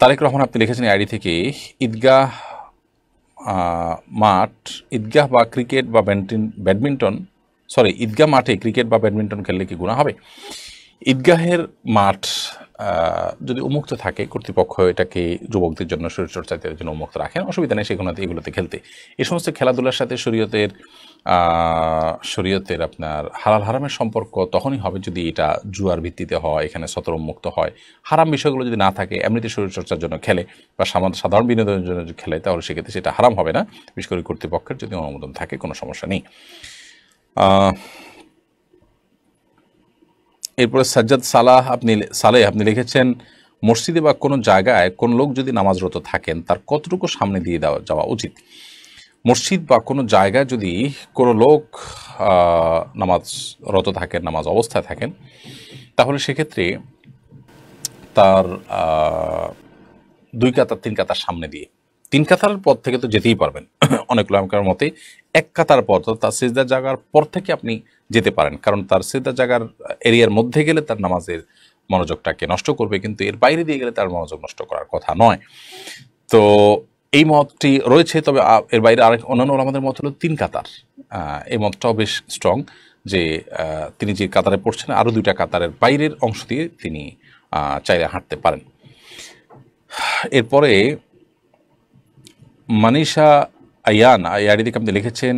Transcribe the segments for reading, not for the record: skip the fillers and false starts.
তারেক রহমান আপনি লিখেছেন আইডি থেকে ঈদগাহ মাঠ, ঈদগাহ বা ক্রিকেট বা ব্যাডমিন্টন, ঈদগাহ মাঠে ক্রিকেট বা ব্যাডমিন্টন খেললে কি গুনাহ হবে? ঈদগাহের মাঠ যদি উন্মুক্ত থাকে, কর্তৃপক্ষ এটাকে যুবকদের জন্য, শরীরচর্চাদের জন্য উন্মুক্ত রাখেন, অসুবিধা নেই সেগুলোতে এগুলোতে খেলতে। এই সমস্ত খেলাধুলার সাথে শরীয়তের আপনার হালাল হারামের সম্পর্ক তখনই হবে যদি এটা জুয়ার ভিত্তিতে হয়, এখানে সতর উন্মুক্ত হয়। হারাম বিষয়গুলো যদি না থাকে, এমনিতে শরীরচর্চার জন্য খেলে বা সাধারণ বিনোদনের জন্য যদি খেলে, তাহলে সেক্ষেত্রে সেটা হারাম হবে না। বিশেষ করে কর্তৃপক্ষের যদি অনুমোদন থাকে, কোনো সমস্যা নেই। এরপরে সাজ্জাদ সালেহ আপনি লিখেছেন, মসজিদে বা কোনো জায়গায় কোন লোক যদি নামাজরত থাকেন, তার কতটুকু সামনে দিয়ে যাওয়া উচিত? মসজিদ বা কোনো জায়গায় যদি কোনো লোক নামাজরত থাকেন, নামাজ অবস্থায় থাকেন, তাহলে সেক্ষেত্রে তার 2 কাতার 3 কাতার সামনে দিয়ে, 3 কাতার পর থেকে তো যেতেই পারবেন। অনেক উলামার মতে 1 কাতার পর, তার সিজদার জায়গার পর থেকে আপনি যেতে পারেন, কারণ তার সিজদার জায়গার এরিয়ার মধ্যে গেলে তার নামাজের মনোযোগটাকে নষ্ট করবে, কিন্তু এর বাইরে দিয়ে গেলে তার মনোযোগ নষ্ট করার কথা নয়। তো এই মতটি রয়েছে, তবে এর বাইরে আরেক অন্যান্য ওলামাদের মত হলো 3 কাতার। এই মতটাও বেশ স্ট্রং যে তিনি যে কাতারে পড়ছেন আরও 2টা কাতারের বাইরের অংশ দিয়ে তিনি চাইলে হাঁটতে পারেন। এরপরে মানিষা আয়ান আইডি থেকে আপনি লিখেছেন,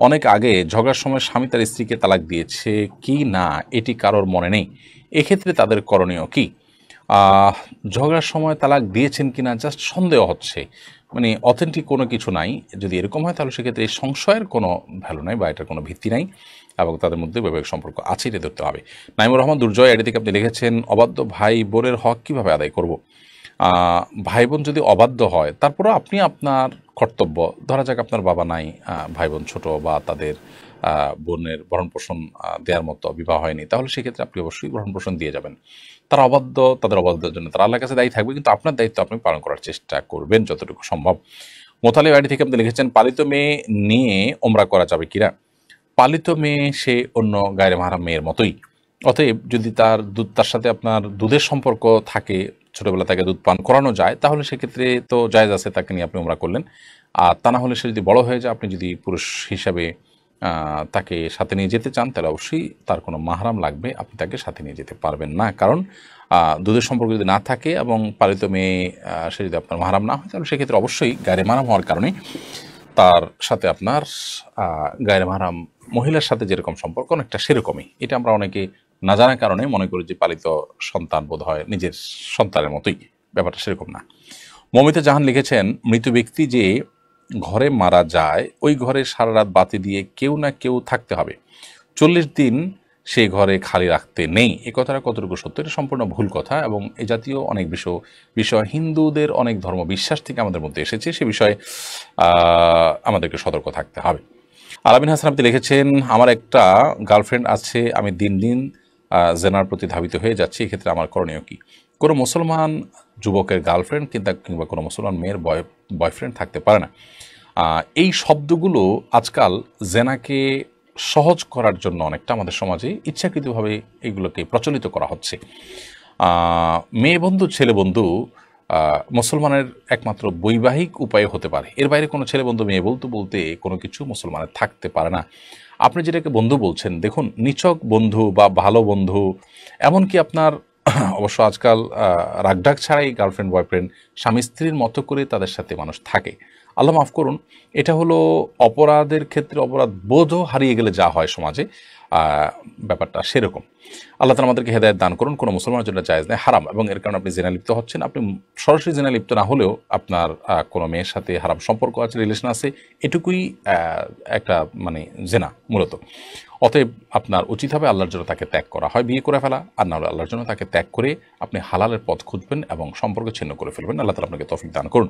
অনেক আগে ঝগড়ার সময় স্বামী তার স্ত্রীকে তালাক দিয়েছে কি না এটি কারোর মনে নেই, এক্ষেত্রে তাদের করণীয় কি? ঝগড়ার সময় তালাক দিয়েছেন কিনা জাস্ট সন্দেহ হচ্ছে, মানে অথেন্টিক কোনো কিছু নাই। যদি এরকম হয় তাহলে সেক্ষেত্রে এই সংশয়ের কোনো ভ্যালু নাই বা এটার কোনো ভিত্তি নাই, এবং তাদের মধ্যে বৈবাহিক সম্পর্ক আছে, এটা ধরতে হবে। নাইমুর রহমান দুর্জয় আইডি থেকে আপনি লিখেছেন, অবাধ্য ভাই বোনের হক কীভাবে আদায় করব? ভাই বোন যদি অবাধ্য হয়, তারপরেও আপনি আপনার কর্তব্য, ধরা যাক আপনার বাবা নাই, ভাই বোন ছোট, বা তাদের বোনের ভরণ পোষণ দেওয়ার মতো বিবাহ হয়নি, তাহলে সেক্ষেত্রে আপনি অবশ্যই ভরণ পোষণ দিয়ে যাবেন। তারা অবাধ্য, তাদের অবাধ্যের জন্য তারা আল্লাহর কাছে দায়ী থাকবে, কিন্তু আপনার দায়িত্ব আপনি পালন করার চেষ্টা করবেন যতটুকু সম্ভব। মোতালেব আইডি থেকে আপনি লিখেছেন, পালিত মেয়ে নিয়ে ওমরা করা যাবে কিনা? পালিত মেয়ে সে অন্য গায়রে মাহরাম মেয়ের মতোই, অতএব যদি তার সাথে আপনার দুধের সম্পর্ক থাকে, ছোটবেলা তাকে দুধ পান করানো যায়, তাহলে সেক্ষেত্রে তো জায়েজ আছে, তাকে নিয়ে আপনি ওমরা করলেন। আর তা না হলে সে যদি বড় হয়ে যায়, আপনি যদি পুরুষ হিসাবে তাকে সাথে নিয়ে যেতে চান, তাহলে অবশ্যই তার কোনো মাহরাম লাগবে, আপনি তাকে সাথে নিয়ে যেতে পারবেন না। কারণ দুধের সম্পর্ক যদি না থাকে এবং পালিত মেয়ে সে যদি আপনার মাহরাম না হয়, তাহলে সেক্ষেত্রে অবশ্যই গায়রে মাহরাম হওয়ার কারণে তার সাথে আপনার গায়রে মাহরাম মহিলার সাথে যেরকম সম্পর্ক অনেকটা সেরকমই। এটা আমরা অনেকে না জানার কারণে মনে করি যে পালিত সন্তান বোধ হয় নিজের সন্তানের মতোই, ব্যাপারটা সেরকম না। মমিতা জাহান লিখেছেন, মৃত ব্যক্তি যে ঘরে মারা যায়, ওই ঘরে সারা রাত বাতি দিয়ে কেউ না কেউ থাকতে হবে, 40 দিন সেই ঘরে খালি রাখতে নেই। এ কথাটা কতটুকু সত্য? এটা সম্পূর্ণ ভুল কথা, এবং এ জাতীয় অনেক বিষয় হিন্দুদের অনেক ধর্ম বিশ্বাস থেকে আমাদের মধ্যে এসেছে, সে বিষয়ে আমাদেরকে সতর্ক থাকতে হবে। আলামিন হাসান আপনি লিখেছেন, আমার একটা গার্লফ্রেন্ড আছে, আমি দিন দিন জেনার প্রতি ধাবিত হয়ে যাচ্ছি, এক্ষেত্রে আমার করণীয় কি? কোনো মুসলমান যুবকের গার্লফ্রেন্ড কিংবা কোনো মুসলমান মেয়ের বয়ফ্রেন্ড থাকতে পারে না। এই শব্দগুলো আজকাল জেনাকে সহজ করার জন্য অনেকটা আমাদের সমাজে ইচ্ছাকৃতভাবে এগুলোকে প্রচলিত করা হচ্ছে। মেয়ে বন্ধু ছেলে বন্ধু মুসলমানের একমাত্র বৈবাহিক উপায় হতে পারে, এর বাইরে কোনো ছেলে বন্ধু মেয়ে বলতে কোনো কিছু মুসলমানের থাকতে পারে না। আপনি যেটাকে বন্ধু বলছেন, দেখুন, নিছক বন্ধু বা ভালো বন্ধু, এমনকি আপনার অবশ্য আজকাল রাগঢাক ছাড়াই গার্লফ্রেন্ড বয়ফ্রেন্ড স্বামী স্ত্রীর মতো করে তাদের সাথে মানুষ থাকে। আল্লাহ মাফ করুন, এটা হলো অপরাধের ক্ষেত্রে অপরাধ বোধও হারিয়ে গেলে যা হয় সমাজে, ব্যাপারটা সেরকম। আল্লাহ তাআলা আমাদেরকে হেদায়েত দান করুন। কোনো মুসলমানের জন্য জায়েজ নেই, হারাম, এবং এর কারণে আপনি জিনা লিপ্ত হচ্ছেন। আপনি সরাসরি জিনা লিপ্ত না হলেও আপনার কোনো মেয়ের সাথে হারাম সম্পর্ক আছে, রিলেশন আছে, এটুকুই একটা মানে জিনা মূলত। অতএব আপনার উচিত হবে আল্লাহর জন্য তাকে ত্যাগ করা, হয় বিয়ে করে ফেলা, আর না হলে আল্লাহর জন্য তাকে ত্যাগ করে আপনি হালালের পথ খুঁজবেন এবং সম্পর্ক ছিন্ন করে ফেলবেন। আল্লাহ তাআলা আপনাকে তৌফিক দান করুন।